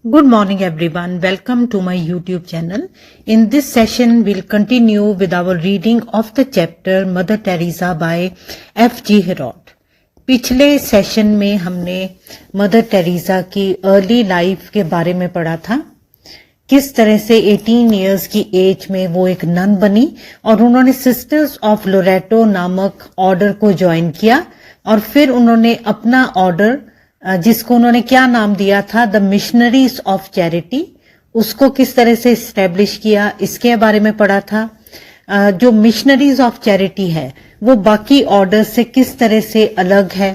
Good morning everyone. Welcome to my YouTube channel. In this session we'll continue with our reading of the chapter Mother Teresa by F.G. Herod. पिछले session में हमने mother Teresa की early life के बारे में पढ़ा था। किस तरह से 18 इयर्स की एज में वो एक नन बनी और उन्होंने सिस्टर्स ऑफ लोरेटो नामक ऑर्डर को ज्वाइन किया और फिर उन्होंने अपना ऑर्डर जिसको उन्होंने क्या नाम दिया था, द मिशनरीज ऑफ चैरिटी, उसको किस तरह से इस्टेब्लिश किया इसके बारे में पढ़ा था। जो मिशनरीज ऑफ चैरिटी है वो बाकी ऑर्डर से किस तरह से अलग है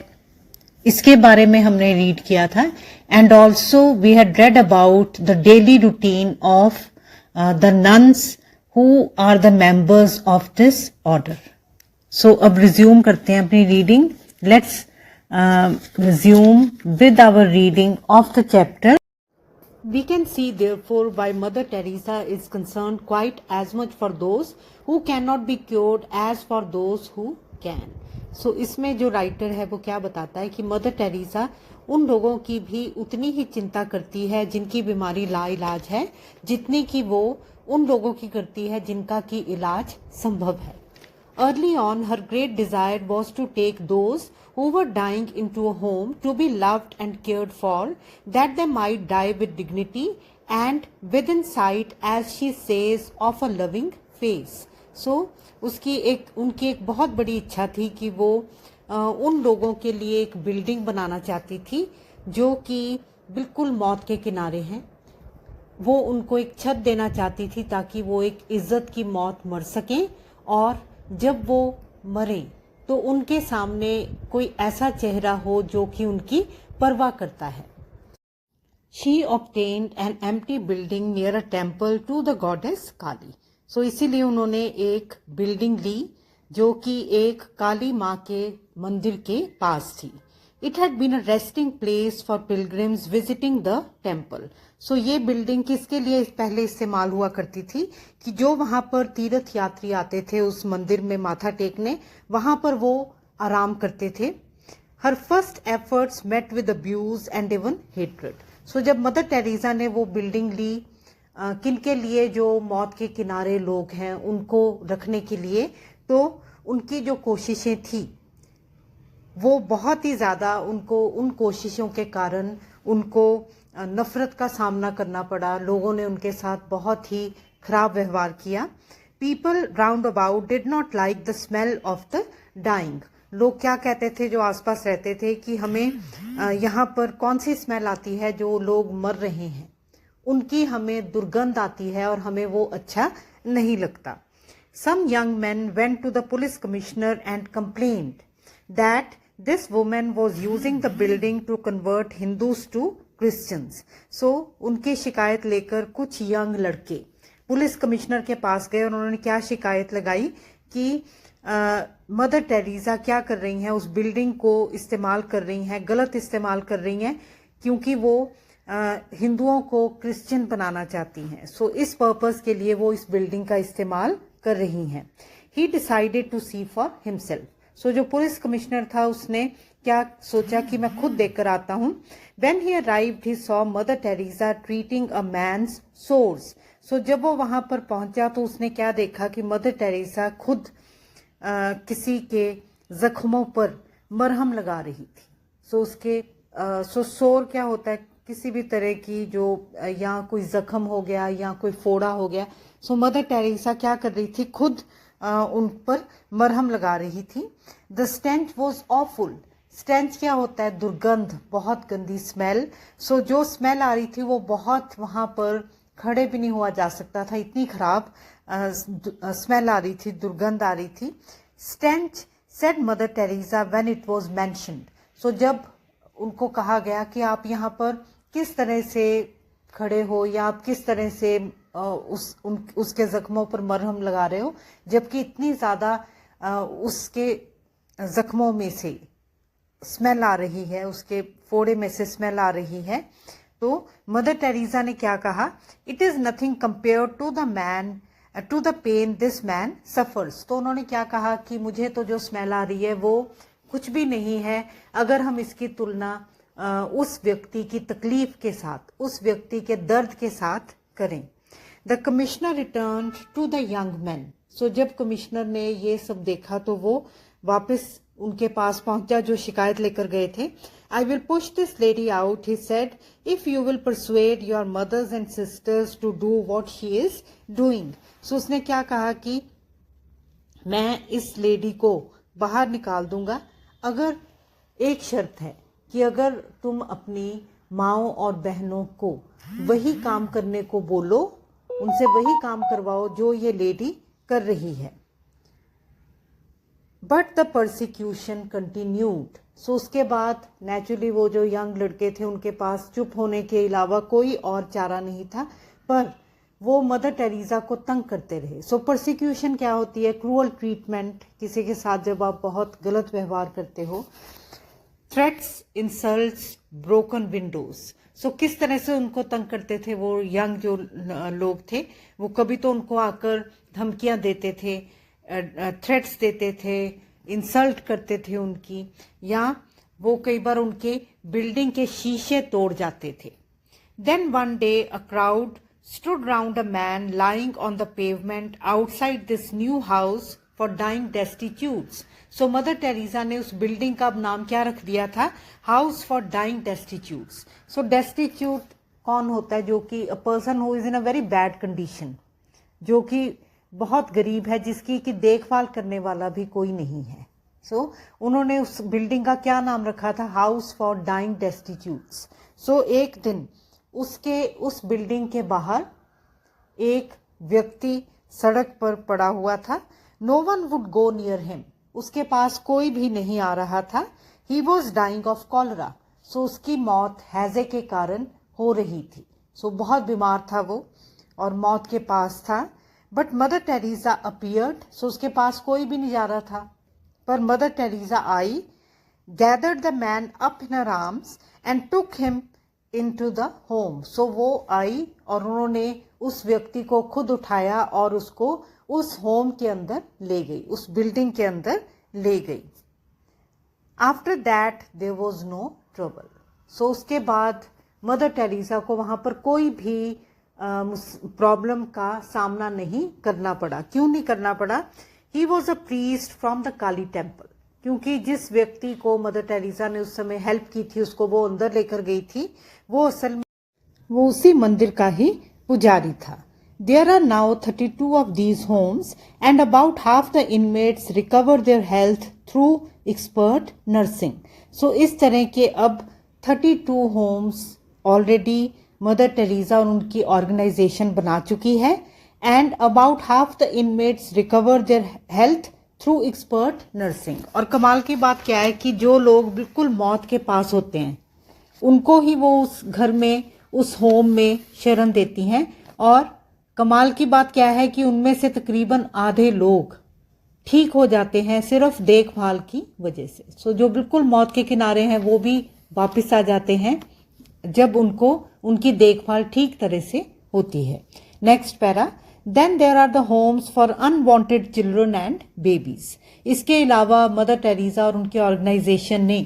इसके बारे में हमने रीड किया था। And also we had read about the daily routine of the nuns who are the members of this order. So अब रिज्यूम करते हैं अपनी reading. Let's resume with our reading of the chapter. We can see therefore why Mother Teresa is concerned quite as much for those who cannot be cured as for those who can. So इसमें जो writer है वो क्या बताता है कि mother Teresa उन लोगों की भी उतनी ही चिंता करती है जिनकी बीमारी लाइलाज है जितनी कि वो उन लोगों की करती है जिनका की इलाज संभव है। Early on, her great desire was to take those who were dying into a home to be loved and cared for, that they might die with dignity and within sight, as she says, of a loving face. So, उनकी एक बहुत बड़ी इच्छा थी कि वो उन लोगों के लिए एक बिल्डिंग बनाना चाहती थी जो कि बिल्कुल मौत के किनारे हैं। वो उनको एक छत देना चाहती थी ताकि वो एक इज्जत की मौत मर सकें और जब वो मरे तो उनके सामने कोई ऐसा चेहरा हो जो कि उनकी परवाह करता है। She obtained an empty building near a temple to the goddess Kali. So इसीलिए उन्होंने एक बिल्डिंग ली जो कि एक काली माँ के मंदिर के पास थी। It had been a resting place for pilgrims visiting the temple. So ये बिल्डिंग किसके लिए पहले इस्तेमाल हुआ करती थी कि जो वहां पर तीर्थ यात्री आते थे उस मंदिर में माथा टेकने, वहां पर वो आराम करते थे। Her first efforts met with abuse and even hatred. So जब मदर टेरेसा ने वो बिल्डिंग ली किनके लिए, जो मौत के किनारे लोग हैं उनको रखने के लिए, तो उनकी जो कोशिशें थी वो बहुत ही ज़्यादा उनको उन कोशिशों के कारण उनको नफरत का सामना करना पड़ा। लोगों ने उनके साथ बहुत ही खराब व्यवहार किया। People round about did not like the smell of the dying. लोग क्या कहते थे जो आसपास रहते थे कि हमें यहाँ पर कौन सी स्मेल आती है, जो लोग मर रहे हैं उनकी हमें दुर्गंध आती है और हमें वो अच्छा नहीं लगता। Some young men went to the police commissioner and complained that this woman was using the building to convert Hindus to Christians. So उनकी शिकायत लेकर कुछ यंग लड़के पुलिस कमिश्नर के पास गए और उन्होंने क्या शिकायत लगाई कि मदर टेरेसा क्या कर रही हैं, उस बिल्डिंग को इस्तेमाल कर रही हैं, गलत इस्तेमाल कर रही हैं क्योंकि वो हिंदुओं को क्रिश्चियन बनाना चाहती हैं। सो इस पर्पस के लिए वो इस बिल्डिंग का इस्तेमाल कर रही हैं। He decided to see for himself. सो जो पुलिस कमिश्नर था उसने क्या सोचा कि मैं खुद देखकर आता हूँ। When he arrived, he saw Mother Teresa treating a man's sores. सो जब वो वहां पर पहुंचा तो उसने क्या देखा कि मदर टेरेसा खुद किसी के जख्मों पर मरहम लगा रही थी। सो उसके सोर क्या होता है, किसी भी तरह की जो या कोई जख्म हो गया या कोई फोड़ा हो गया। सो मदर टेरेसा क्या कर रही थी, खुद उन पर मरहम लगा रही थी। The stench was awful. Stench क्या होता है, दुर्गंध, बहुत गंदी स्मेल। सो जो स्मेल आ रही थी वो बहुत, वहां पर खड़े भी नहीं हुआ जा सकता था, इतनी खराब स्मेल आ रही थी, दुर्गंध आ रही थी। Stench said Mother Teresa when it was mentioned. So जब उनको कहा गया कि आप यहाँ पर किस तरह से खड़े हो या आप किस तरह से उसके जख्मों पर मरहम लगा रहे हो, जबकि इतनी ज्यादा उसके जख्मों में से स्मेल आ रही है, उसके फोड़े में से स्मेल आ रही है। तो मदर टेरेसा ने क्या कहा, it is nothing compare to the man to the pain this man suffers. तो उन्होंने क्या कहा कि मुझे तो जो स्मेल आ रही है वो कुछ भी नहीं है अगर हम इसकी तुलना उस व्यक्ति की तकलीफ के साथ, उस व्यक्ति के दर्द के साथ करें। The commissioner return to the young man. So जब कमिश्नर ने ये सब देखा तो वो वापस उनके पास पहुंचा जो शिकायत लेकर गए थे। I will push this lady out, he said, if you will persuade your mothers and sisters to do what she is doing. So उसने क्या कहा कि मैं इस लेडी को बाहर निकाल दूंगा, अगर एक शर्त है कि अगर तुम अपनी माओ और बहनों को वही काम करने को बोलो, उनसे वही काम करवाओ जो ये लेडी कर रही है। But the persecution continued. So उसके बाद नेचुरली वो जो यंग लड़के थे उनके पास चुप होने के अलावा कोई और चारा नहीं था, पर वो मदर टेरेसा को तंग करते रहे। सो परसिक्यूशन क्या होती है? क्रूअल ट्रीटमेंट, किसी के साथ जब आप बहुत गलत व्यवहार करते हो। Threats, insults, broken windows. So किस तरह से उनको तंग करते थे वो यंग जो लोग थे? वो कभी तो उनको आकर धमकियां देते थे, थ्रेट्स देते थे, इंसल्ट करते थे उनकी, या वो कई बार उनके बिल्डिंग के शीशे तोड़ जाते थे। Then one day a crowd stood round a man lying on the pavement outside this new house for dying destitutes. So mother Teresa ने उस बिल्डिंग का नाम क्या रख दिया था? House for dying destitutes. So destitute कौन होता है? जो कि a person who is in a very bad condition, जो कि बहुत गरीब है, जिसकी कि देखभाल करने वाला भी कोई नहीं है। सो उन्होंने उस बिल्डिंग का क्या नाम रखा था? House for dying destitutes. So एक दिन उस बिल्डिंग के बाहर एक व्यक्ति सड़क पर पड़ा हुआ था। No one would go near him. उसके पास कोई भी नहीं आ रहा था। He was dying of cholera. So उसकी मौत हैजे के कारण हो रही थी। सो बहुत बीमार था वो और मौत के पास था। But Mother Teresa appeared. So उसके पास कोई भी नहीं जा रहा था, पर मदर टेरेसा आई, gathered the man up in her arms and took him into the home. So वो आई और उन्होंने उस व्यक्ति को खुद उठाया और उसको उस होम के अंदर ले गई, उस बिल्डिंग के अंदर ले गई। After that there was no trouble. So उसके बाद मदर टेरेसा को वहां पर कोई भी प्रॉब्लम का सामना नहीं करना पड़ा। क्यों नहीं करना पड़ा? He was a priest from the Kali temple. क्योंकि जिस व्यक्ति को मदर टेरेसा ने उस समय हेल्प की थी, उसको वो अंदर लेकर गई थी, वो असल में वो उसी मंदिर का ही पुजारी था। There are now 32 of these homes and about half the inmates recover their health through expert nursing. So इस तरह के अब 32 होम्स ऑलरेडी मदर टेरेसा और उनकी ऑर्गेनाइजेशन बना चुकी है। And about half the inmates recover their health through expert nursing. और कमाल की बात क्या है कि जो लोग बिल्कुल मौत के पास होते हैं उनको ही वो उस घर में, उस होम में शरण देती हैं। और कमाल की बात क्या है कि उनमें से तकरीबन आधे लोग ठीक हो जाते हैं सिर्फ देखभाल की वजह से। सो जो बिल्कुल मौत के किनारे हैं वो भी वापस आ जाते हैं जब उनको उनकी देखभाल ठीक तरह से होती है। Next para. Then there are the homes for unwanted children and babies. इसके अलावा मदर टेरेसा और उनकी ऑर्गेनाइजेशन ने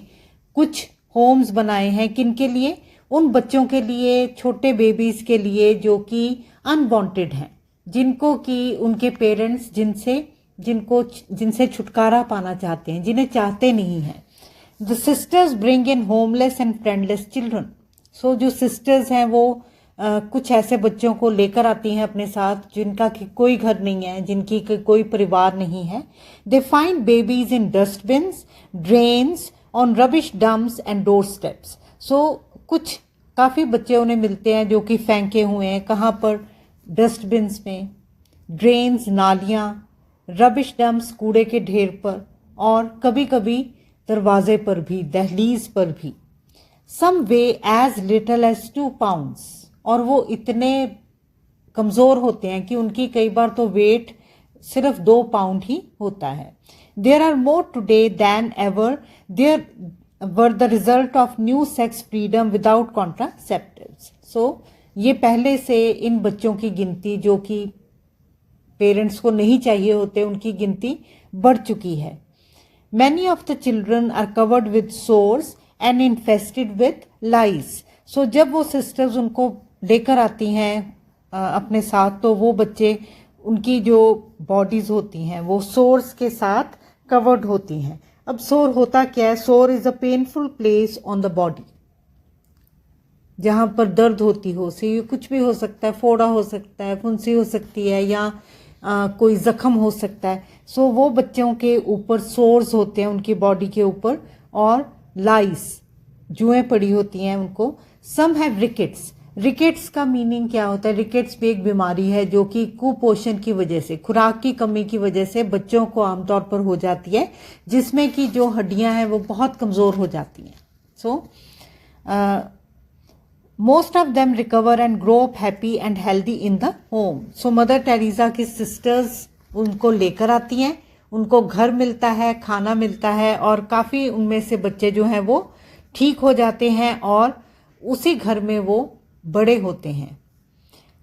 कुछ होम्स बनाए हैं। किनके लिए? उन बच्चों के लिए, छोटे बेबीज के लिए जो कि अनवांटेड हैं, जिनको कि उनके पेरेंट्स जिनसे छुटकारा पाना चाहते हैं, जिन्हें चाहते नहीं हैं। The sisters bring in homeless and friendless children. So जो सिस्टर्स हैं वो कुछ ऐसे बच्चों को लेकर आती हैं अपने साथ जिनका कोई घर नहीं है, जिनकी कोई परिवार नहीं है। They find babies in dustbins, drains, on rubbish dumps and doorsteps. So कुछ काफ़ी बच्चे उन्हें मिलते हैं जो कि फेंके हुए हैं। कहाँ पर? डस्टबिन्स में, ड्रेन्स नालियाँ, रबिश डम्प्स कूड़े के ढेर पर, और कभी कभी दरवाजे पर भी, दहलीज पर भी। Some weigh as little as 2 pounds। और वो इतने कमज़ोर होते हैं कि उनकी कई बार तो वेट सिर्फ 2 पाउंड ही होता है। There are more today than ever there were the result of new sex freedom without contraceptives. So ये पहले से इन बच्चों की गिनती जो कि पेरेंट्स को नहीं चाहिए होते, उनकी गिनती बढ़ चुकी है। Many of the children are covered with sores and infested with lice. So जब वो सिस्टर्स उनको लेकर आती हैं अपने साथ, तो वो बच्चे, उनकी जो बॉडीज होती हैं वो सोर्स के साथ कवर्ड होती हैं। अब सोर होता क्या है? सोर is a painful place on the body, जहां पर दर्द होती हो। से कुछ भी हो सकता है, फोड़ा हो सकता है, फुंसी हो सकती है, या कोई जख्म हो सकता है। सो वो बच्चों के ऊपर सोर्स होते हैं, उनकी बॉडी के ऊपर, और लाइस, जुएं पड़ी होती हैं उनको। Some have rickets. रिकेट्स का मीनिंग क्या होता है? रिकेट्स भी एक बीमारी है जो कि कुपोषण की वजह से, खुराक की कमी की वजह से बच्चों को आमतौर पर हो जाती है, जिसमें कि जो हड्डियां हैं वो बहुत कमजोर हो जाती हैं। सो most of them recover and grow up happy and healthy in the home. So mother Teresa की सिस्टर्स उनको लेकर आती हैं, उनको घर मिलता है, खाना मिलता है, और काफ़ी उनमें से बच्चे जो हैं वो ठीक हो जाते हैं और उसी घर में वो बड़े होते हैं।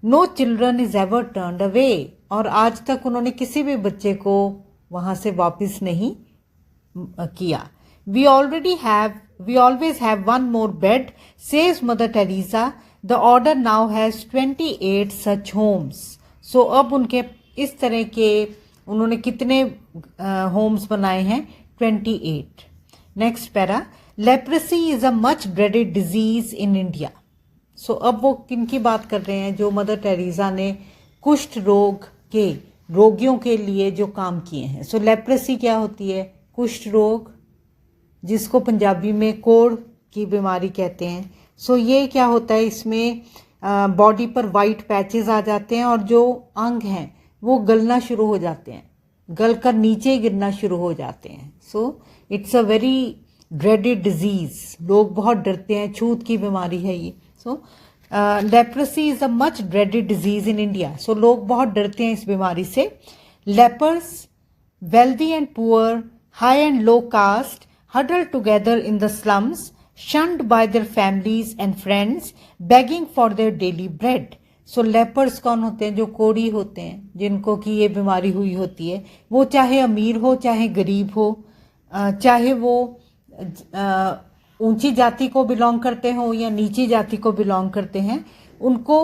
No children is ever turned away. और आज तक उन्होंने किसी भी बच्चे को वहाँ से वापस नहीं किया। We always have one more bed, says Mother Teresa. The order now has 28 such homes. So अब उनके इस तरह के उन्होंने कितने होम्स बनाए हैं? 28. Next para. Leprosy is a much dreaded disease in India. So अब वो किन की बात कर रहे हैं? जो मदर टेरेसा ने कुष्ठ रोग के रोगियों के लिए जो काम किए हैं। सो लेप्रेसी क्या होती है? कुष्ठ रोग, जिसको पंजाबी में कोढ़ की बीमारी कहते हैं। सो ये क्या होता है? इसमें बॉडी पर वाइट पैचेस आ जाते हैं और जो अंग हैं वो गलना शुरू हो जाते हैं, गलकर नीचे गिरना शुरू हो जाते हैं। So it's a very dreaded disease. लोग बहुत डरते हैं, छूत की बीमारी है ये। So leprosy is a much dreaded disease in India. So लोग बहुत डरते हैं इस बीमारी से। Lepers, wealthy and poor, high and low caste, huddled together in the slums, shunned by their families and friends, begging for their daily bread. So lepers कौन होते हैं? जो कोढ़ी होते हैं, जिनको कि ये बीमारी हुई होती है। वो चाहे अमीर हो चाहे गरीब हो, चाहे वो ऊंची जाति को बिलोंग करते हो या नीची जाति को बिलोंग करते हैं, उनको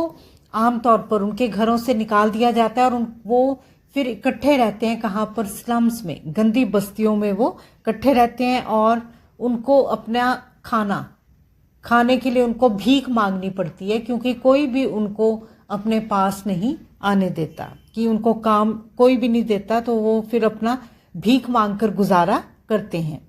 आमतौर पर उनके घरों से निकाल दिया जाता है और वो फिर इकट्ठे रहते हैं। कहाँ पर? स्लम्स में, गंदी बस्तियों में वो इकट्ठे रहते हैं और उनको अपना खाने के लिए उनको भीख मांगनी पड़ती है, क्योंकि कोई भी उनको अपने पास नहीं आने देता, कि उनको काम कोई भी नहीं देता, तो वो फिर अपना भीख मांगकर गुजारा करते हैं।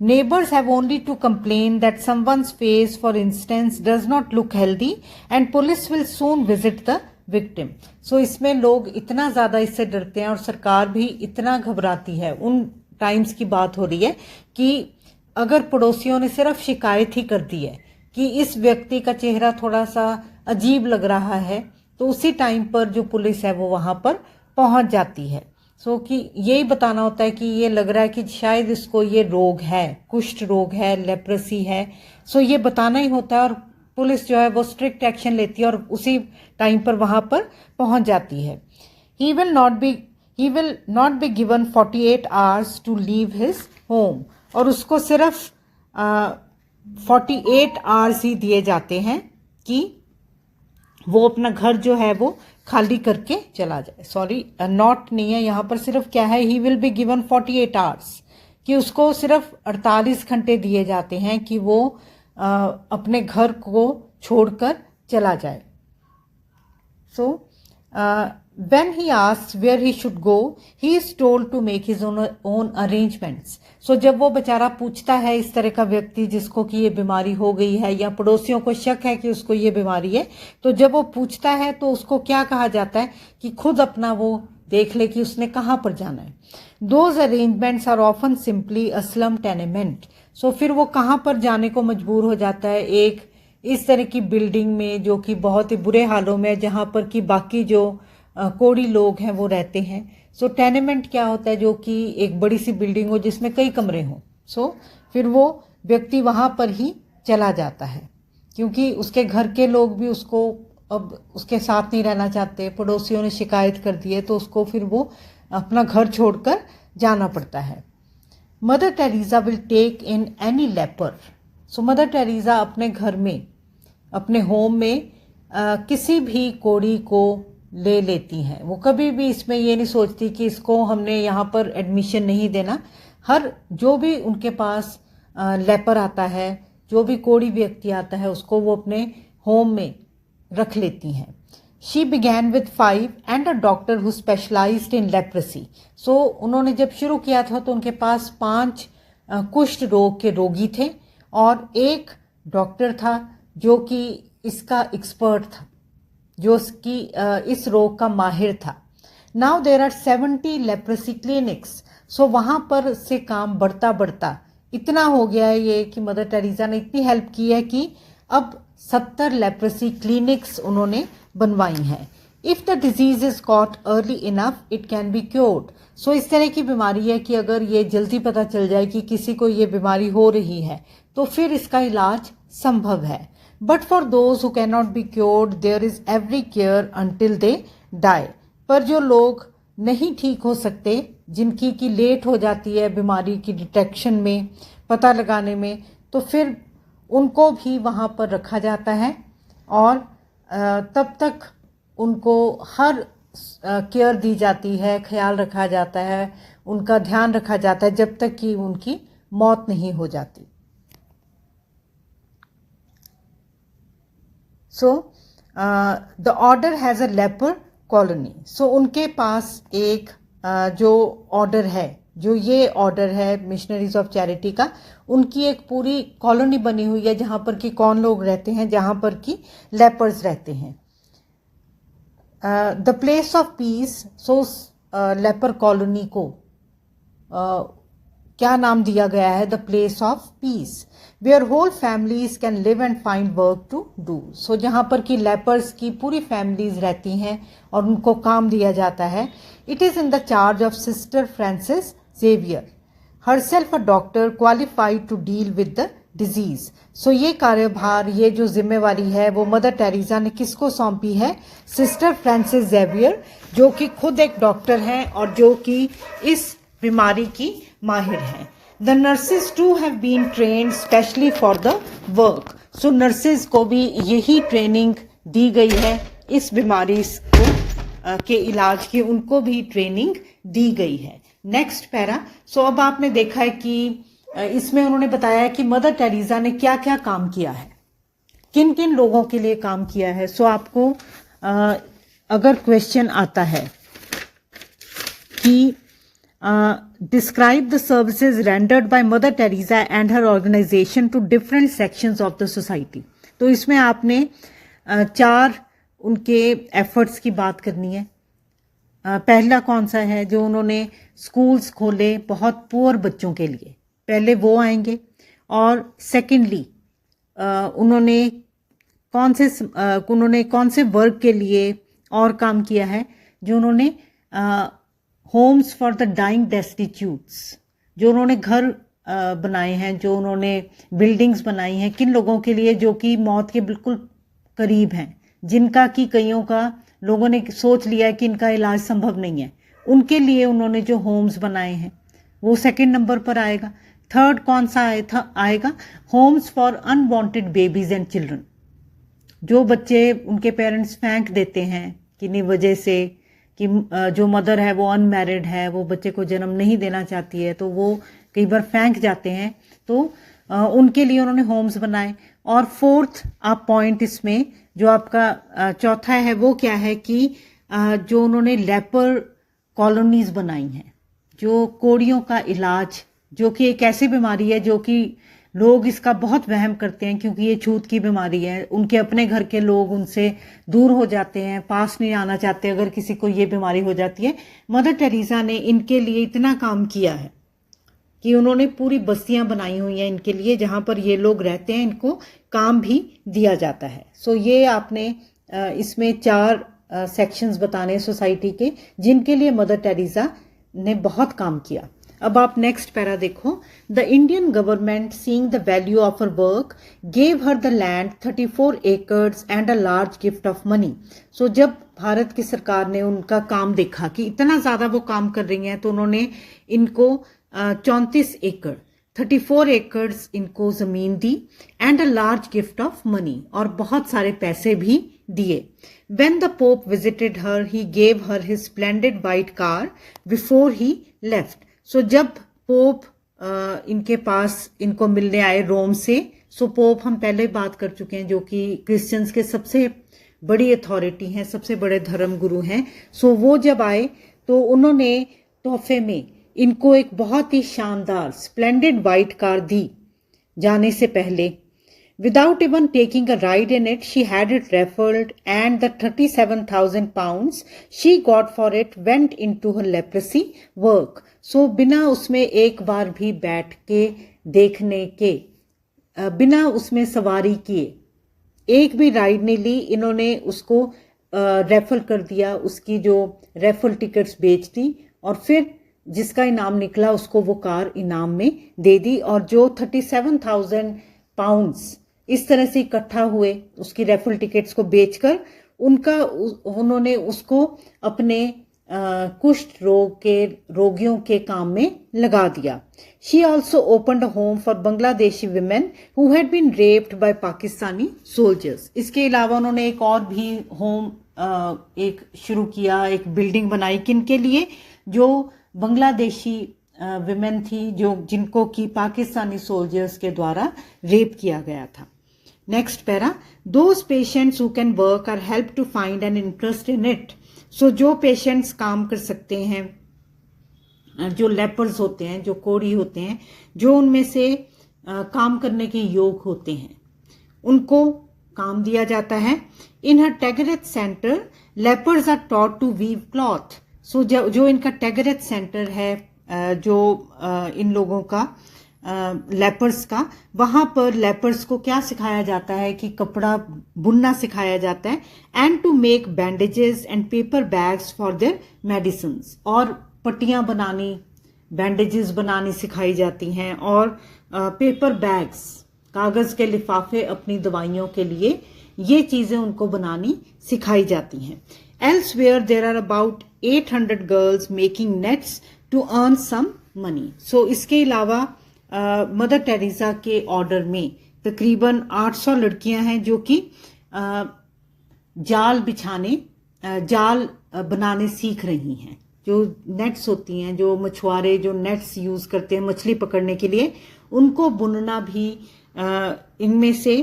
Neighbors have only to complain that someone's face, for instance, does not look healthy, and police will soon visit the victim. So इसमें लोग इतना ज़्यादा इससे डरते हैं और सरकार भी इतना घबराती है। उन टाइम्स की बात हो रही है कि अगर पड़ोसियों ने सिर्फ शिकायत ही कर दी है कि इस व्यक्ति का चेहरा थोड़ा सा अजीब लग रहा है, तो उसी टाइम पर जो पुलिस है वो वहाँ पर पहुँच जाती है। सो कि यही बताना होता है कि ये लग रहा है कि शायद इसको ये रोग है, कुष्ठ रोग है, लेप्रेसी है। सो ये बताना ही होता है और पुलिस जो है वो स्ट्रिक्ट एक्शन लेती है और उसी टाइम पर वहां पर पहुंच जाती है। He will not be given 48 hours to leave his home. और उसको सिर्फ 48 आवर्स ही दिए जाते हैं कि वो अपना घर जो है वो खाली करके चला जाए। सॉरी, नॉट नहीं है यहाँ पर, सिर्फ क्या है? He will be given 48 hours, कि उसको सिर्फ 48 घंटे दिए जाते हैं कि वो अपने घर को छोड़कर चला जाए। So when he asks where he should go, he is told to make his own arrangements. So जब वो बेचारा पूछता है, इस तरह का व्यक्ति जिसको कि ये बीमारी हो गई है या पड़ोसियों को शक है कि उसको ये बीमारी है, तो जब वो पूछता है तो उसको क्या कहा जाता है कि खुद अपना वो देख ले कि उसने कहाँ पर जाना है। Those arrangements are often simply a slum tenement. So फिर वो कहाँ पर जाने को मजबूर हो जाता है? एक इस तरह की बिल्डिंग में जो कि बहुत ही बुरे हालों में, जहाँ पर कि बाकी जो कोढ़ी लोग हैं वो रहते हैं। सो टेनेमेंट क्या होता है? जो कि एक बड़ी सी बिल्डिंग हो जिसमें कई कमरे हों। सो फिर वो व्यक्ति वहाँ पर ही चला जाता है, क्योंकि उसके घर के लोग भी उसको अब उसके साथ नहीं रहना चाहते, पड़ोसियों ने शिकायत कर दी है, तो उसको फिर वो अपना घर छोड़कर जाना पड़ता है। Mother Teresa will take in any leper. So mother Teresa अपने घर में, अपने होम में किसी भी कोढ़ी को ले लेती हैं। वो कभी भी इसमें ये नहीं सोचती कि इसको हमने यहाँ पर एडमिशन नहीं देना। हर जो भी उनके पास लेपर आता है, जो भी कोढ़ी व्यक्ति आता है, उसको वो अपने होम में रख लेती हैं। She began with 5 and a doctor who specialized in leprosy. So उन्होंने जब शुरू किया था तो उनके पास 5 कुष्ठ रोग के रोगी थे और एक डॉक्टर था जो कि इसका एक्सपर्ट था, जो इस रोग का माहिर था। Now there are 70 leprosy clinics. So वहाँ पर से काम बढ़ता बढ़ता इतना हो गया है ये कि मदर टेरेसा ने इतनी हेल्प की है कि अब 70 लेप्रेसी क्लिनिक्स उन्होंने बनवाई हैं। If the disease is caught early enough it can be cured. So इस तरह की बीमारी है कि अगर ये जल्दी पता चल जाए कि किसी को ये बीमारी हो रही है तो फिर इसका इलाज संभव है। But for those who can not be cured there is every care until they die. पर जो लोग नहीं ठीक हो सकते, जिनकी की लेट हो जाती है बीमारी की डिटेक्शन में, पता लगाने में, तो फिर उनको भी वहाँ पर रखा जाता है और तब तक उनको हर केयर दी जाती है, ख्याल रखा जाता है, उनका ध्यान रखा जाता है जब तक कि उनकी मौत नहीं हो जाती। So the order has a leper colony. So उनके पास एक जो ऑर्डर है, जो ये ऑर्डर है मिशनरीज ऑफ चैरिटी का, उनकी एक पूरी कॉलोनी बनी हुई है जहाँ पर कि कौन लोग रहते हैं, जहाँ पर कि लेपर्स रहते हैं। The place of peace. So leper colony को क्या नाम दिया गया है? The place of peace, where whole families can live and find work to do. So जहाँ पर कि लेपर्स की पूरी फैमिलीज रहती हैं और उनको काम दिया जाता है। It is in the charge of sister Francis Xavier, herself a doctor qualified to deal with the disease. So ये कार्यभार, ये जो जिम्मेवारी है वो मदर टेरेसा ने किसको सौंपी है? सिस्टर फ्रांसिस जेवियर, जो कि खुद एक डॉक्टर हैं और जो कि इस बीमारी की माहिर हैं। The nurses too have been trained specially for the work. So nurses को भी यही ट्रेनिंग दी गई है इस बीमारी को के इलाज की, उनको भी ट्रेनिंग दी गई है। Next para. सो अब आपने देखा है कि इसमें उन्होंने बताया कि मदर टेरेसा ने क्या क्या काम किया है, किन किन लोगों के लिए काम किया है। सो आपको अगर क्वेश्चन आता है कि describe the services rendered by mother Teresa and her organisation to different sections of the society, तो इसमें आपने 4 उनके एफर्ट्स की बात करनी है। पहला कौन सा है? जो उन्होंने स्कूल्स खोले बहुत पुअर बच्चों के लिए, पहले वो आएंगे। और सेकेंडली उन्होंने कौन से वर्क के लिए और काम किया है? जो उन्होंने homes for the dying destitutes, जो उन्होंने घर बनाए हैं, जो उन्होंने बिल्डिंग्स बनाई हैं, किन लोगों के लिए जो कि मौत के बिल्कुल करीब हैं, जिनका कि कईयों का लोगों ने सोच लिया है कि इनका इलाज संभव नहीं है, उनके लिए उन्होंने जो होम्स बनाए हैं वो सेकंड नंबर पर आएगा। थर्ड कौन सा आएगा? Holmes for unwanted babies and children, जो बच्चे उनके पेरेंट्स फेंक देते हैं किन्हीं वजह से, कि जो मदर है वो अनमैरिड है, वो बच्चे को जन्म नहीं देना चाहती है, तो वो कई बार फेंक जाते हैं, तो उनके लिए उन्होंने होम्स बनाए। और फोर्थ आप पॉइंट इसमें जो आपका चौथा है वो क्या है कि जो उन्होंने लेपर कॉलोनीज बनाई हैं, जो कोढ़ियों का इलाज, जो कि एक ऐसी बीमारी है जो कि लोग इसका बहुत वहम करते हैं क्योंकि ये छूत की बीमारी है, उनके अपने घर के लोग उनसे दूर हो जाते हैं, पास नहीं आना चाहते अगर किसी को ये बीमारी हो जाती है। मदर टेरेसा ने इनके लिए इतना काम किया है कि उन्होंने पूरी बस्तियां बनाई हुई हैं इनके लिए, जहां पर ये लोग रहते हैं, इनको काम भी दिया जाता है। सो ये आपने इसमें 4 सेक्शंस बताने सोसाइटी के, जिनके लिए मदर टेरेसा ने बहुत काम किया। अब आप नेक्स्ट पैरा देखो। The Indian government seeing the value of her work gave her the land 34 acres and a large gift of money. So जब भारत की सरकार ने उनका काम देखा कि इतना ज्यादा वो काम कर रही हैं, तो उन्होंने इनको 34 एकड़ 34 एकर्स इनको जमीन दी and a large gift of money, और बहुत सारे पैसे भी दिए. When the Pope visited her, he gave her his splendid white car before he left. So जब पोप इनके पास इनको मिलने आए रोम से, सो पोप हम पहले बात कर चुके हैं जो कि क्रिश्चियंस के सबसे बड़ी अथॉरिटी हैं, सबसे बड़े धर्म गुरु हैं. सो वो जब आए तो उन्होंने तोहफे में इनको एक बहुत ही शानदार स्प्लेंडेड वाइट कार दी जाने से पहले. Without even taking a ride in it, she had it raffled, and the 37,000 pounds she got for it went into her leprosy work. So बिना उसमें एक बार भी बैठ के देखने के, बिना उसमें सवारी किए, एक भी राइड नहीं ली, इन्होंने उसको रेफल कर दिया, उसकी जो रेफल टिकट्स बेच दी, और फिर जिसका इनाम निकला उसको वो कार इनाम में दे दी. और जो 37,000 पाउंड्स इस तरह से इकट्ठा हुए उसकी रेफल टिकट्स को बेचकर, उन्होंने उसको अपने कुष्ठ रोग के रोगियों के काम में लगा दिया. She also opened a home for Bangladeshi women who had been raped by Pakistani soldiers. इसके अलावा उन्होंने एक और भी होम एक शुरू किया, एक बिल्डिंग बनाई, किनके लिए, जो बांग्लादेशी विमेन थी जिनको कि पाकिस्तानी सोल्जर्स के द्वारा रेप किया गया था. Next para, those patients who can work are helped to find an interest in it. So जो पेशेंट्स काम कर सकते हैं, जो लेपर्स होते हैं, जो कोढ़ी होते हैं, जो उनमें से काम करने के योग होते हैं, उनको काम दिया जाता है. In her Titagarh centre lepers are taught to weave cloth. So जो इनका टैगरेट सेंटर है, जो इन लोगों का लेपर्स का, वहां पर लेपर्स को क्या सिखाया जाता है कि कपड़ा बुनना सिखाया जाता है, and to make bandages and paper bags for their medicine. और पट्टियां बनानी, बैंडेजेस बनानी सिखाई जाती हैं, और पेपर बैग्स, कागज के लिफाफे अपनी दवाइयों के लिए, ये चीजें उनको बनानी सिखाई जाती हैं. Elsewhere there are about 800 girls making nets to earn some money. So इसके अलावा मदर टेरेसा के ऑर्डर में तकरीबन 800 लड़कियां हैं जो कि जाल बिछाने, जाल बनाने सीख रही हैं. जो नेट्स होती हैं, जो मछुआरे जो नेट्स यूज करते हैं मछली पकड़ने के लिए, उनको बुनना भी इनमें से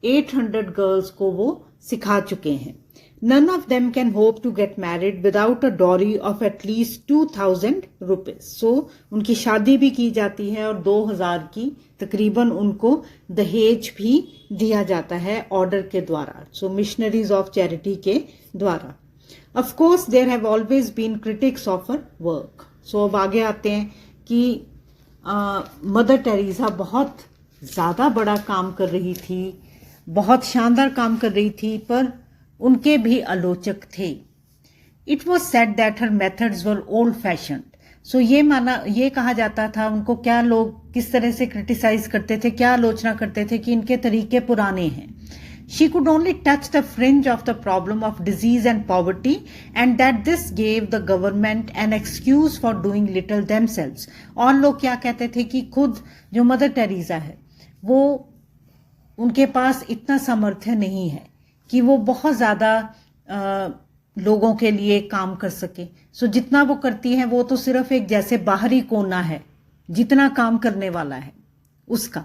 800 गर्ल्स को वो सिखा चुके हैं. None of them can hope to get married without a dowry of at least 2,000 rupees. So उनकी शादी भी की जाती है और 2,000 की तकरीबन उनको दहेज भी दिया जाता है ऑर्डर के द्वारा, सो मिशनरीज ऑफ चैरिटी के द्वारा. Of course there have always been critics of her work. So अब आगे आते हैं कि मदर टेरेसा बहुत ज्यादा बड़ा काम कर रही थी, बहुत शानदार काम कर रही थी, पर उनके भी आलोचक थे. It was said that her methods were old fashioned. So ये कहा जाता था, उनको क्या लोग किस तरह से क्रिटिसाइज करते थे, क्या आलोचना करते थे कि इनके तरीके पुराने हैं. She could only touch the fringe of the problem of disease and poverty, and that this gave the government an excuse for doing little themselves. और लोग क्या कहते थे कि खुद जो मदर टेरेसा है वो, उनके पास इतना सामर्थ्य नहीं है कि वो बहुत ज्यादा लोगों के लिए काम कर सके. सो जितना वो करती है वो तो सिर्फ एक जैसे बाहरी कोना है, जितना काम करने वाला है उसका.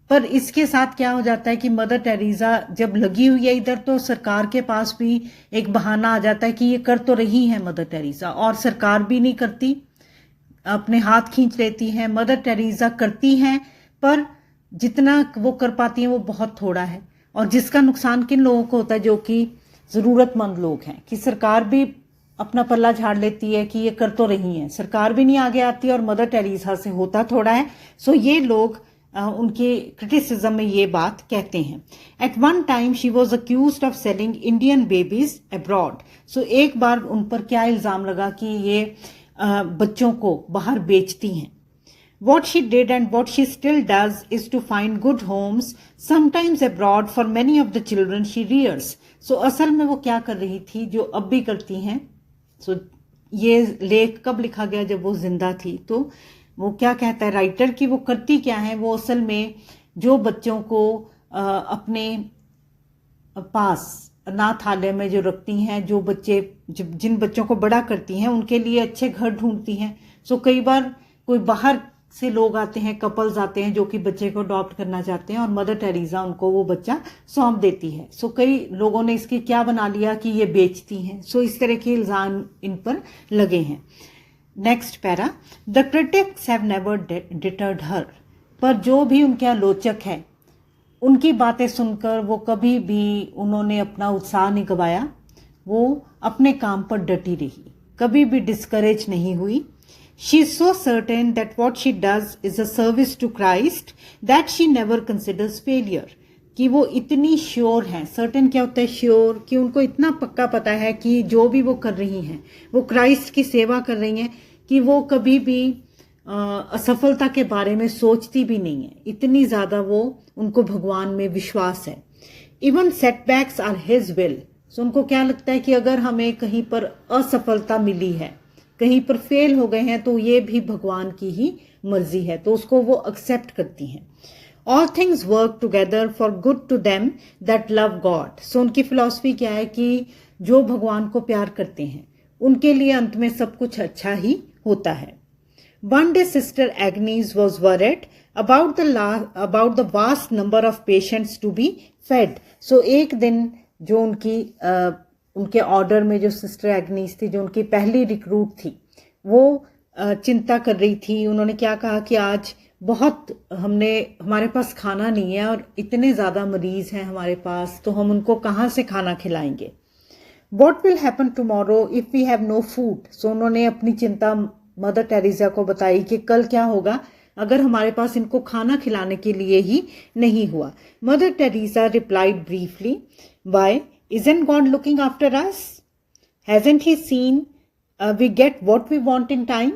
पर इसके साथ क्या हो जाता है कि मदर टेरेसा जब लगी हुई है इधर, तो सरकार के पास भी एक बहाना आ जाता है कि ये कर तो रही है मदर टेरेसा, और सरकार भी नहीं करती, अपने हाथ खींच लेती है. मदर टेरेसा करती हैं, पर जितना वो कर पाती हैं वो बहुत थोड़ा है. और जिसका नुकसान किन लोगों को होता है, जो कि जरूरतमंद लोग हैं, कि सरकार भी अपना पल्ला झाड़ लेती है कि ये कर तो रही हैं, सरकार भी नहीं आगे आती और मदर टेरेसा से होता थोड़ा है. सो ये लोग उनके क्रिटिसिज्म में ये बात कहते हैं. At one time she was accused of selling Indian babies abroad. So एक बार उन पर क्या इल्जाम लगा कि ये बच्चों को बाहर बेचती हैं. What she did and what she still does is to find good homes, sometimes abroad, for many of the children she rears. So असल में वो क्या कर रही थी, जो अब भी करती हैं. So ये लेख कब लिखा गया, जब वो जिंदा थी. तो वो क्या कहता है राइटर की वो करती क्या है, वो असल में जो बच्चों को अपने पास अनाथालय में जो रखती हैं, जो बच्चे जिन बच्चों को बड़ा करती हैं उनके लिए अच्छे घर ढूंढती हैं। सो कई बार कोई बाहर से लोग आते हैं, कपल्स आते हैं जो कि बच्चे को अडॉप्ट करना चाहते हैं और मदर टेरेसा उनको वो बच्चा सौंप देती है। सो कई लोगों ने इसकी क्या बना लिया कि ये बेचती हैं। सो इस तरह के इल्जाम इन पर लगे हैं। Next para, the critics have never deterred her, पर जो भी उनके आलोचक है उनकी बातें सुनकर वो कभी भी उन्होंने अपना उत्साह नहीं गवाया, वो अपने काम पर डटी रही, कभी भी डिस्करेज नहीं हुई। She is so certain that what she does is a service to Christ that she never considers failure. कि वो इतनी श्योर हैं, सर्टेन क्या होता है श्योर, कि उनको इतना पक्का पता है कि जो भी वो कर रही हैं वो क्राइस्ट की सेवा कर रही हैं, कि वो कभी भी असफलता के बारे में सोचती भी नहीं है। इतनी ज्यादा वो उनको भगवान में विश्वास है। Even setbacks are his will. So उनको क्या लगता है कि अगर हमें कहीं पर असफलता मिली है, कहीं पर फेल हो गए हैं, तो ये भी भगवान की ही मर्जी है, तो उसको वो एक्सेप्ट करती हैं। All things work together for good to them that love God. So उनकी फिलॉसफी क्या है कि जो भगवान को प्यार करते हैं उनके लिए अंत में सब कुछ अच्छा ही होता है। One day sister Agnes was worried about the vast number of patients to be fed. So एक दिन जो उनके ऑर्डर में जो सिस्टर एग्नीस थी, जो उनकी पहली रिक्रूट थी, वो चिंता कर रही थी। उन्होंने क्या कहा कि आज बहुत हमारे पास खाना नहीं है और इतने ज़्यादा मरीज हैं हमारे पास, तो हम उनको कहाँ से खाना खिलाएंगे। What will happen tomorrow if we have no food? सो उन्होंने अपनी चिंता मदर टेरेसा को बताई कि कल क्या होगा अगर हमारे पास इनको खाना खिलाने के लिए ही नहीं हुआ। Mother Teresa replied briefly, Why? Isn't God looking after us? Hasn't he seen we get what we want in time?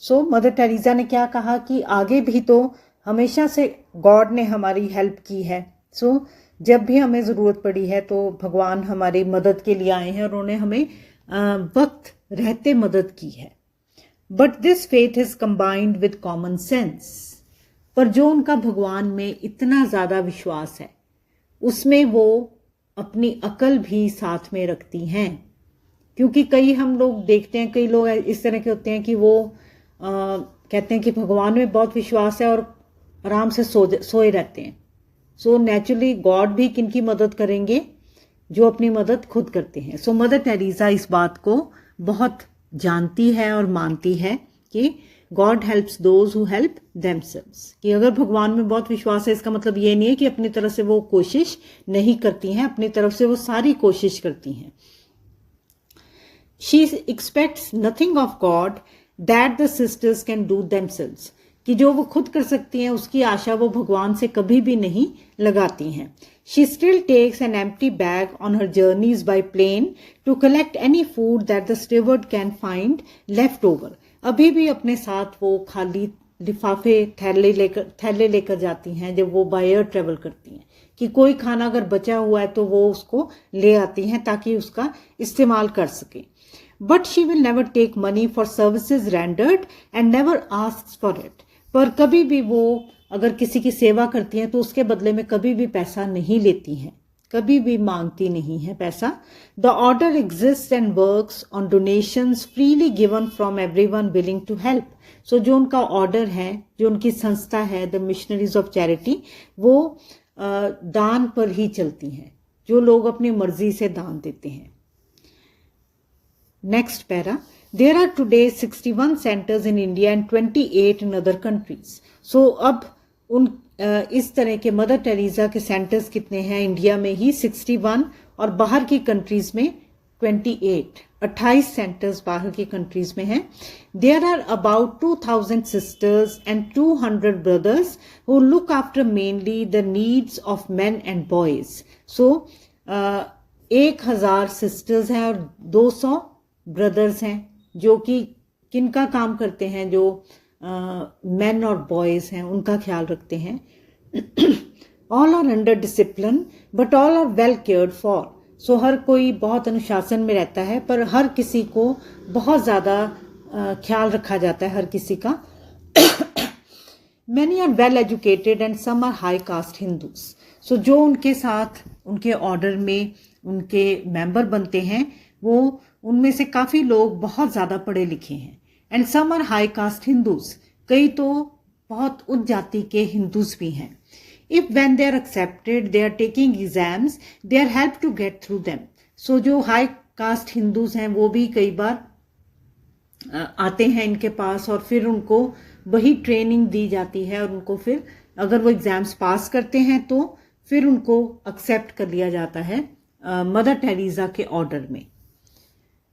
So mother Teresa ने क्या कहा कि आगे भी तो हमेशा से गॉड ने हमारी हेल्प की है। सो जब भी हमें ज़रूरत पड़ी है तो भगवान हमारी मदद के लिए आए हैं और उन्होंने हमें वक्त रहते मदद की है। But this faith is combined with common sense. पर जो उनका भगवान में इतना ज़्यादा विश्वास है उसमें वो अपनी अकल भी साथ में रखती हैं। क्योंकि कई हम लोग देखते हैं, कई लोग इस तरह के होते हैं कि वो कहते हैं कि भगवान में बहुत विश्वास है और आराम से सोए रहते हैं। सो नेचुरली गॉड भी किनकी मदद करेंगे, जो अपनी मदद खुद करते हैं। सो मदर टेरेसा इस बात को बहुत जानती है और मानती है कि God helps those who help themselves, कि अगर भगवान में बहुत विश्वास है इसका मतलब ये नहीं है कि अपनी तरफ से वो कोशिश नहीं करती हैं, अपनी तरफ से वो सारी कोशिश करती हैं। She aspects nothing of God that the sisters can do themselves, कि जो वो खुद कर सकती हैं उसकी आशा वो भगवान से कभी भी नहीं लगाती हैं। She still takes an empty bag on her journeys by plane to collect any food that the steward can find left over. अभी भी अपने साथ वो खाली लिफाफे थैले लेकर जाती हैं जब वो बाय एयर ट्रेवल करती हैं, कि कोई खाना अगर बचा हुआ है तो वो उसको ले आती हैं ताकि उसका इस्तेमाल कर सके। But she will never take money for services rendered and never asks for it. पर कभी भी वो अगर किसी की सेवा करती हैं तो उसके बदले में कभी भी पैसा नहीं लेती हैं, कभी भी मांगती नहीं है पैसा। The order exist and works on donations freely given from everyone willing to help. So जो उनका ऑर्डर है, जो उनकी संस्था है द मिशनरीज ऑफ चैरिटी, वो दान पर ही चलती हैं, जो लोग अपनी मर्जी से दान देते हैं। Next para, There are today 61 centers in India and 28 in other countries. So अब इस तरह के मदर टेरेसा के सेंटर्स कितने हैं? इंडिया में ही 61 और बाहर की कंट्रीज में 28 सेंटर्स बाहर की कंट्रीज में हैं। There are about 2000 sisters and 200 brothers who look after mainly the needs of men and boys. So 1000 sisters हैं और 200 ब्रदर्स हैं जो कि किनका काम करते हैं, जो मेन और बॉयज हैं उनका ख्याल रखते हैं। All are under discipline but all are well cared for. So हर कोई बहुत अनुशासन में रहता है पर हर किसी को बहुत ज़्यादा ख्याल रखा जाता है हर किसी का। Many are well educated and some are high caste Hindus. So जो उनके साथ उनके ऑर्डर में उनके मेंबर बनते हैं वो उनमें से काफ़ी लोग बहुत ज़्यादा पढ़े लिखे हैं. And some are high caste Hindus, कई तो बहुत उच्च जाति के हिंदूज भी हैं. If when they are accepted, they are taking exams, they are helped to get through them. So जो हाई कास्ट हिंदूज हैं वो भी कई बार आते हैं इनके पास और फिर उनको वही ट्रेनिंग दी जाती है और उनको फिर अगर वो एग्जाम्स पास करते हैं तो फिर उनको एक्सेप्ट कर लिया जाता है मदर टेरेसा के ऑर्डर में.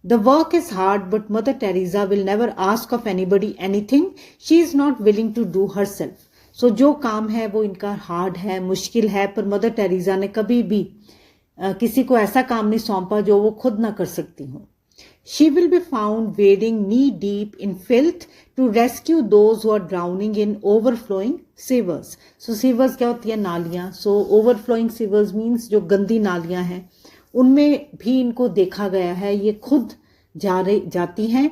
The work is hard, but Mother Teresa will never ask of anybody anything she is not willing to do herself. So जो काम है वो इनका हार्ड है, मुश्किल है, पर मदर टेरेसा ने कभी भी किसी को ऐसा काम नहीं सौंपा जो वो खुद ना कर सकती हो. She will be found wading knee deep in filth to rescue those who are drowning in overflowing sewers. So sewers क्या होती है? नालियाँ. So overflowing sewers means जो गंदी नालियाँ हैं उनमें भी इनको देखा गया है ये खुद जाती हैं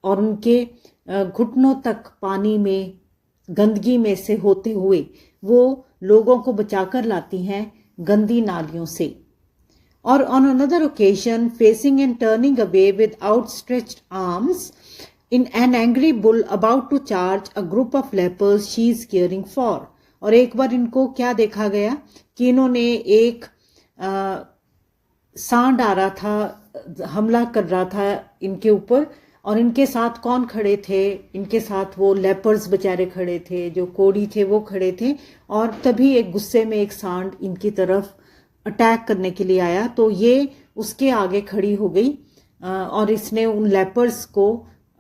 और उनके घुटनों तक पानी में गंदगी में से होते हुए वो लोगों को बचाकर लाती हैं गंदी नालियों से. और on another occasion facing and turning away with outstretched arms in an angry bull about to charge a group of lepers she is caring for. और एक बार इनको क्या देखा गया कि इन्होंने एक सांड आ रहा था, हमला कर रहा था इनके ऊपर और इनके साथ कौन खड़े थे? इनके साथ वो लेपर्स बेचारे खड़े थे, जो कोड़ी थे वो खड़े थे और तभी एक गुस्से में एक सांड इनकी तरफ अटैक करने के लिए आया तो ये उसके आगे खड़ी हो गई और इसने उन लेपर्स को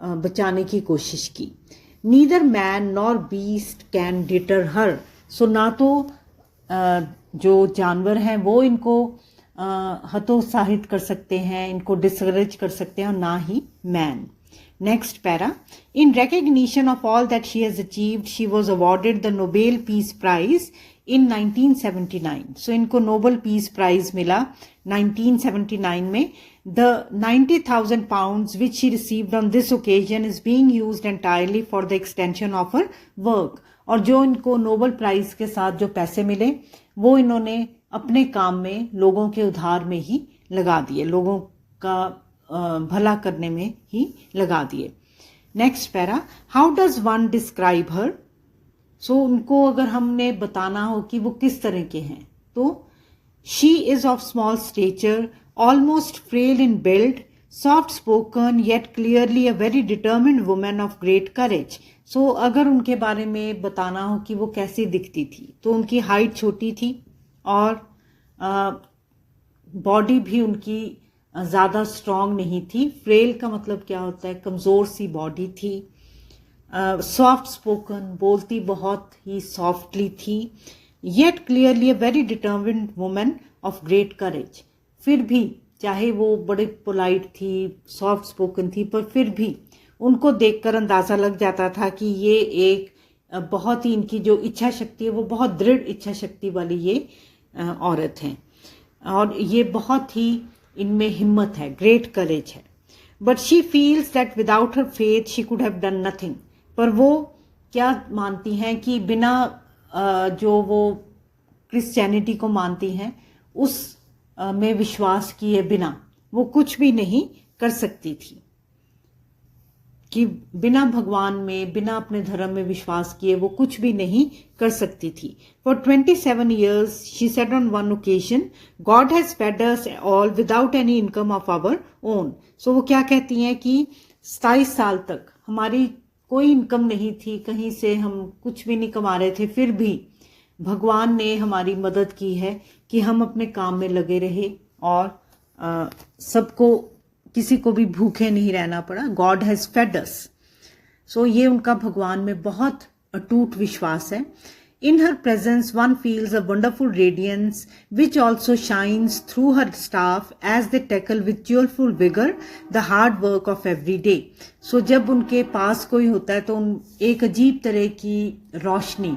बचाने की कोशिश की. Neither man nor beast can deter her. So ना तो जो जानवर हैं वो इनको हतोत्साहित कर सकते हैं, इनको डिस्करेज कर सकते हैं और ना ही man. Next para. In recognition of all that she has achieved she was awarded the Nobel peace prize in 1979. So इनको नोबेल पीस प्राइज मिला 1979 में. The 90,000 pounds which she received on this occasion is being used entirely for the extension of her work. और जो इनको Nobel prize के साथ जो पैसे मिले वो इन्होंने अपने काम में लोगों के उद्धार में ही लगा दिए, लोगों का भला करने में ही लगा दिए. Next para. How does one describe her. So उनको अगर हमने बताना हो कि वो किस तरह के हैं तो she is of small stature, almost frail in build, soft spoken yet clearly a very determined women of great courage. So अगर उनके बारे में बताना हो कि वो कैसी दिखती थी तो उनकी हाइट छोटी थी और बॉडी भी उनकी ज़्यादा स्ट्रॉन्ग नहीं थी. फ्रेल का मतलब क्या होता है? कमज़ोर सी बॉडी थी. सॉफ्ट स्पोकन, बोलती बहुत ही सॉफ्टली थी. Yet clearly a very determined women of great करेज. फिर भी चाहे वो बड़े पोलाइट थी, सॉफ्ट स्पोकन थी, पर फिर भी उनको देखकर अंदाज़ा लग जाता था कि ये एक बहुत ही इनकी जो इच्छा शक्ति है वो बहुत दृढ़ इच्छा शक्ति वाली ये औरत हैं और ये बहुत ही इनमें हिम्मत है, ग्रेट करेज है. But she feels that without her faith she could have done nothing. पर वो क्या मानती हैं कि बिना जो वो क्रिश्चियनिटी को मानती हैं उस में विश्वास किए बिना वो कुछ भी नहीं कर सकती थी, कि बिना भगवान में, बिना अपने धर्म में विश्वास किए वो कुछ भी नहीं कर सकती थी. For 27 years she said on one occasion, God has fed us all without any income of our own. So वो क्या कहती हैं कि 27 साल तक हमारी कोई इनकम नहीं थी, कहीं से हम कुछ भी नहीं कमा रहे थे, फिर भी भगवान ने हमारी मदद की है कि हम अपने काम में लगे रहे और सबको, किसी को भी भूखे नहीं रहना पड़ा. God has fed us. So ये उनका भगवान में बहुत अटूट विश्वास है. In her presence one feels a wonderful radiance which also shines through her staff as they tackle with cheerful vigour the hard work of every day. So जब उनके पास कोई होता है तो एक अजीब तरह की रोशनी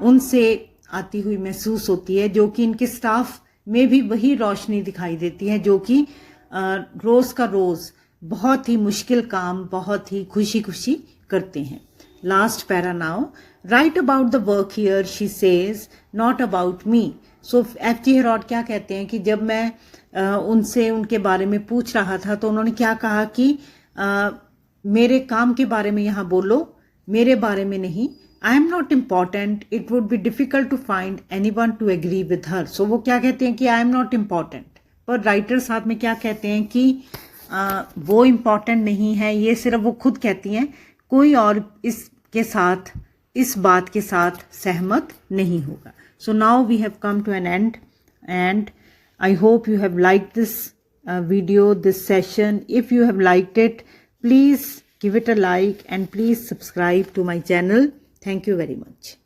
उनसे आती हुई महसूस होती है, जो कि इनके स्टाफ में भी वही रोशनी दिखाई देती है, जो कि रोज का रोज बहुत ही मुश्किल काम बहुत ही खुशी खुशी करते हैं. last para now. Write about the work here, she says, not about me. So F.G. Herold क्या कहते हैं कि जब मैं उनसे उनके बारे में पूछ रहा था तो उन्होंने क्या कहा कि मेरे काम के बारे में यहाँ बोलो, मेरे बारे में नहीं. I am not important. It would be difficult to find anyone to agree with her. So वो क्या कहते हैं कि I am not important. पर राइटर साथ में क्या कहते हैं कि वो इम्पॉर्टेंट नहीं है, ये सिर्फ वो खुद कहती हैं, कोई और इसके साथ इस बात के साथ सहमत नहीं होगा. So now we have come to an end and I hope you have liked this video, this session. If you have liked it, please give it a like and please subscribe to my channel. Thank you very much.